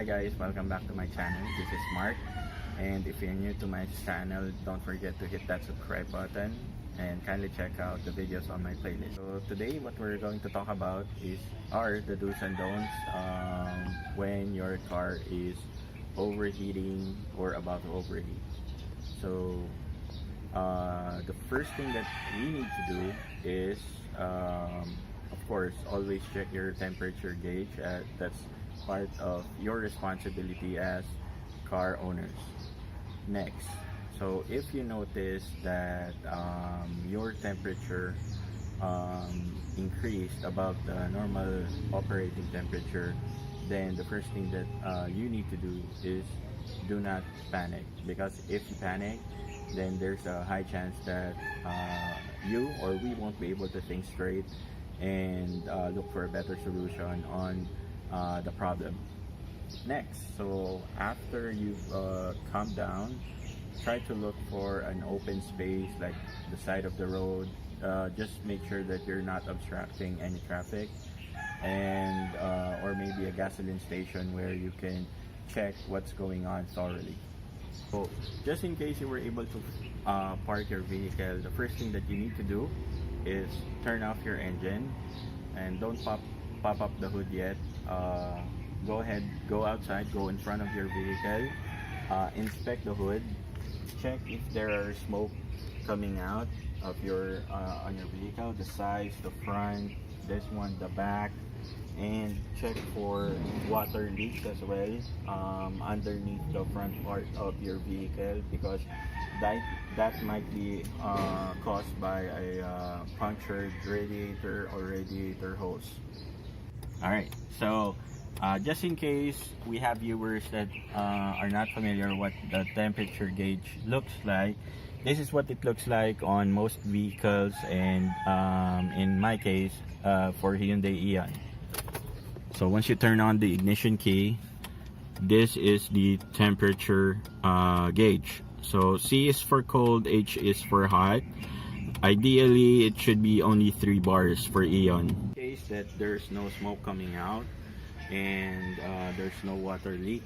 Hi guys, welcome back to my channel. This is Mark, and if you're new to my channel, don't forget to hit that subscribe button and kindly check out the videos on my playlist. So today what we're going to talk about are the do's and don'ts when your car is overheating or about to overheat. So the first thing that we need to do is of course always check your temperature gauge. That's part of your responsibility as car owners. Next, so if you notice that your temperature increased above the normal operating temperature, then the first thing that you need to do is do not panic, because if you panic, then there's a high chance that you or we won't be able to think straight and look for a better solution on the problem. Next, so after you've calmed down, try to look for an open space like the side of the road. Just make sure that you're not obstructing any traffic, and or maybe a gasoline station where you can check what's going on thoroughly. So just in case you were able to park your vehicle, the first thing that you need to do is turn off your engine, and don't pop up the hood yet. Go ahead, go outside, go in front of your vehicle, inspect the hood, check if there are smoke coming out of your on your vehicle, the sides, the front, this one, the back, and check for water leaks as well underneath the front part of your vehicle, because that might be caused by a punctured radiator or radiator hose. Alright, so just in case we have viewers that are not familiar what the temperature gauge looks like, this is what it looks like on most vehicles, and in my case for Hyundai Eon. So once you turn on the ignition key, this is the temperature gauge. So C is for cold, H is for hot. Ideally it should be only 3 bars for Eon. In case that there's no smoke coming out and there's no water leak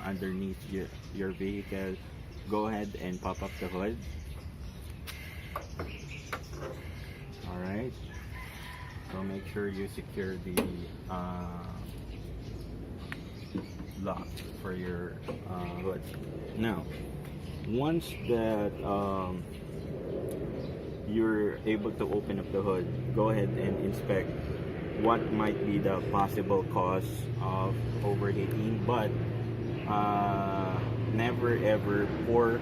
underneath your vehicle, go ahead and pop up the hood. Alright, so make sure you secure the lock for your hood. Now once that you're able to open up the hood, go ahead and inspect what might be the possible cause of overheating, but never ever pour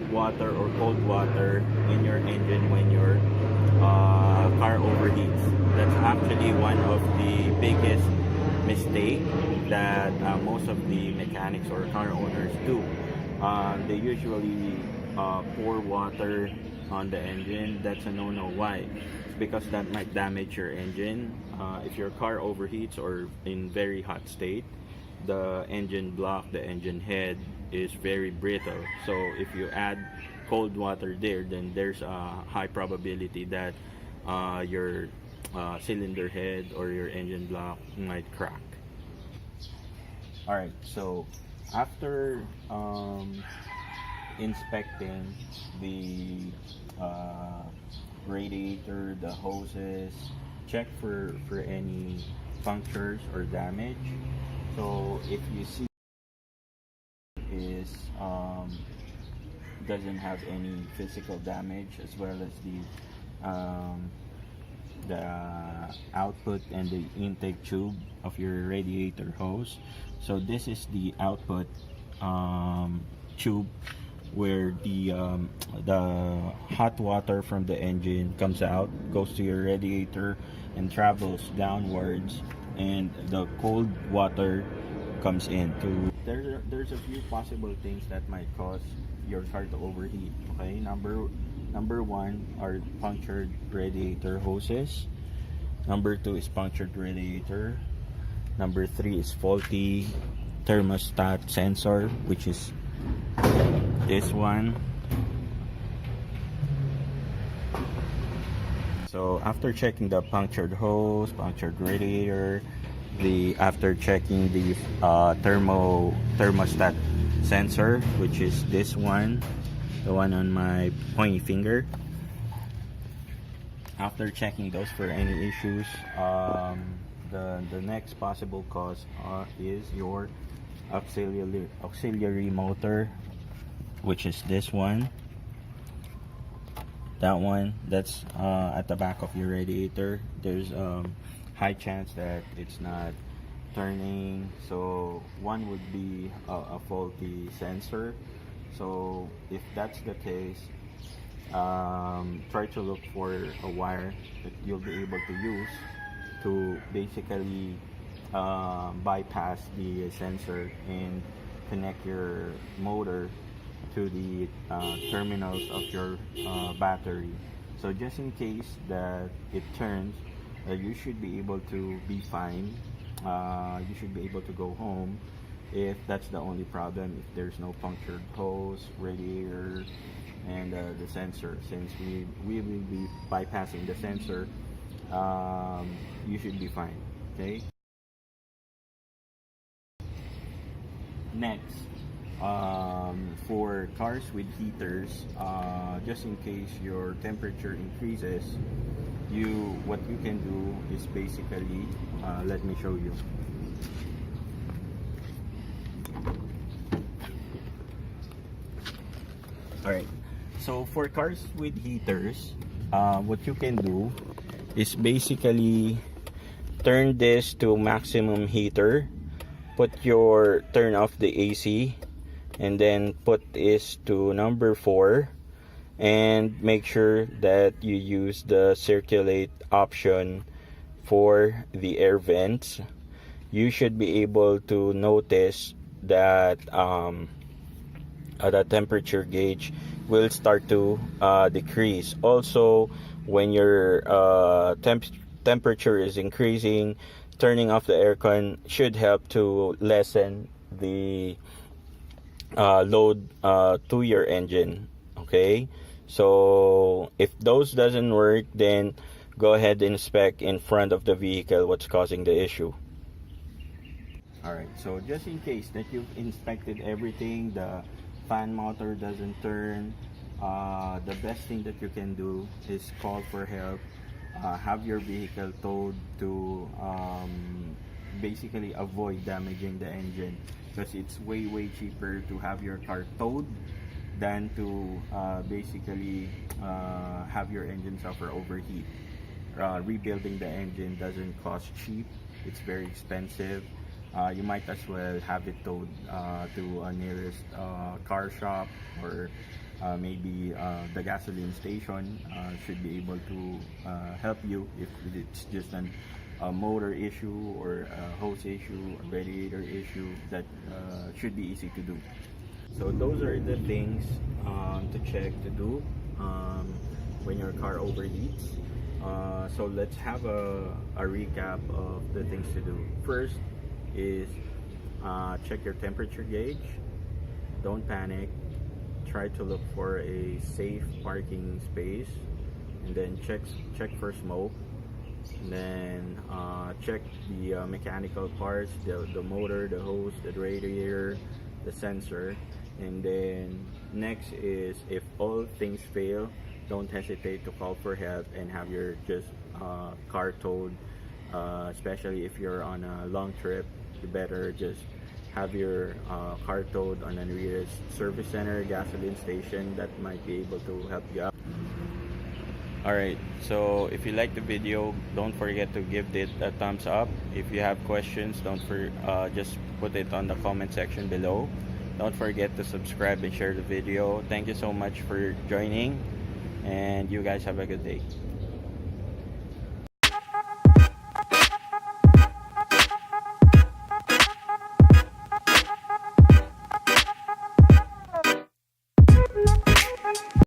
water or cold water in your engine when your car overheats. That's actually one of the biggest mistakes that most of the mechanics or car owners do. They usually pour water on the engine. That's a no-no. Why? It's because that might damage your engine. If your car overheats or in very hot state, the engine block, the engine head is very brittle. So if you add cold water there, then there's a high probability that your cylinder head or your engine block might crack. Alright, so after inspecting the radiator, the hoses, check for any punctures or damage. So if you see is doesn't have any physical damage, as well as the output and the intake tube of your radiator hose. So this is the output tube where the hot water from the engine comes out, goes to your radiator and travels downwards, and the cold water comes in. There's a few possible things that might cause your car to overheat. Okay, number one are punctured radiator hoses. Number two is punctured radiator. Number three is faulty thermostat sensor, which is this one. So after checking the punctured hose, punctured radiator, after checking the thermostat sensor, which is this one, the one on my pointy finger. After checking those for any issues, the next possible cause is your auxiliary motor, which is this one. That one, that's at the back of your radiator. There's high chance that it's not turning, so one would be a faulty sensor. So if that's the case, try to look for a wire that you'll be able to use to basically bypass the sensor and connect your motor to the terminals of your battery. So just in case that it turns, you should be able to be fine. You should be able to go home if that's the only problem, if there's no punctured hose, radiator, and the sensor. Since we will be bypassing the sensor, you should be fine. Okay. Next, for cars with heaters, just in case your temperature increases, what you can do is basically, let me show you. Alright, so for cars with heaters, what you can do is basically turn this to maximum heater, turn off the AC, and then put this to number 4, and make sure that you use the circulate option for the air vents. You should be able to notice that the temperature gauge will start to decrease. Also, when your temperature is increasing, turning off the aircon should help to lessen the load to your engine. Okay, so if those doesn't work, then go ahead and inspect in front of the vehicle what's causing the issue. Alright, so just in case that you've inspected everything, the fan motor doesn't turn, the best thing that you can do is call for help. Have your vehicle towed to basically avoid damaging the engine, because it's way cheaper to have your car towed than to basically have your engine suffer overheat. Rebuilding the engine doesn't cost cheap, it's very expensive. You might as well have it towed to a nearest car shop, or maybe the gasoline station should be able to help you if it's just a motor issue or a hose issue, a radiator issue. That should be easy to do. So those are the things to check, to do when your car overheats. So let's have a recap of the things to do. First is check your temperature gauge. Don't panic. Try to look for a safe parking space, and then check for smoke, and then check the mechanical parts, the motor, the hose, the radiator, the sensor. And then next is, if all things fail, don't hesitate to call for help and have your car towed. Especially if you're on a long trip, you better just have your car towed on a nearest service center, gasoline station that might be able to help you out. Alright, so if you like the video, don't forget to give it a thumbs up. If you have questions, just put it on the comment section below. Don't forget to subscribe and share the video. Thank you so much for joining, and you guys have a good day.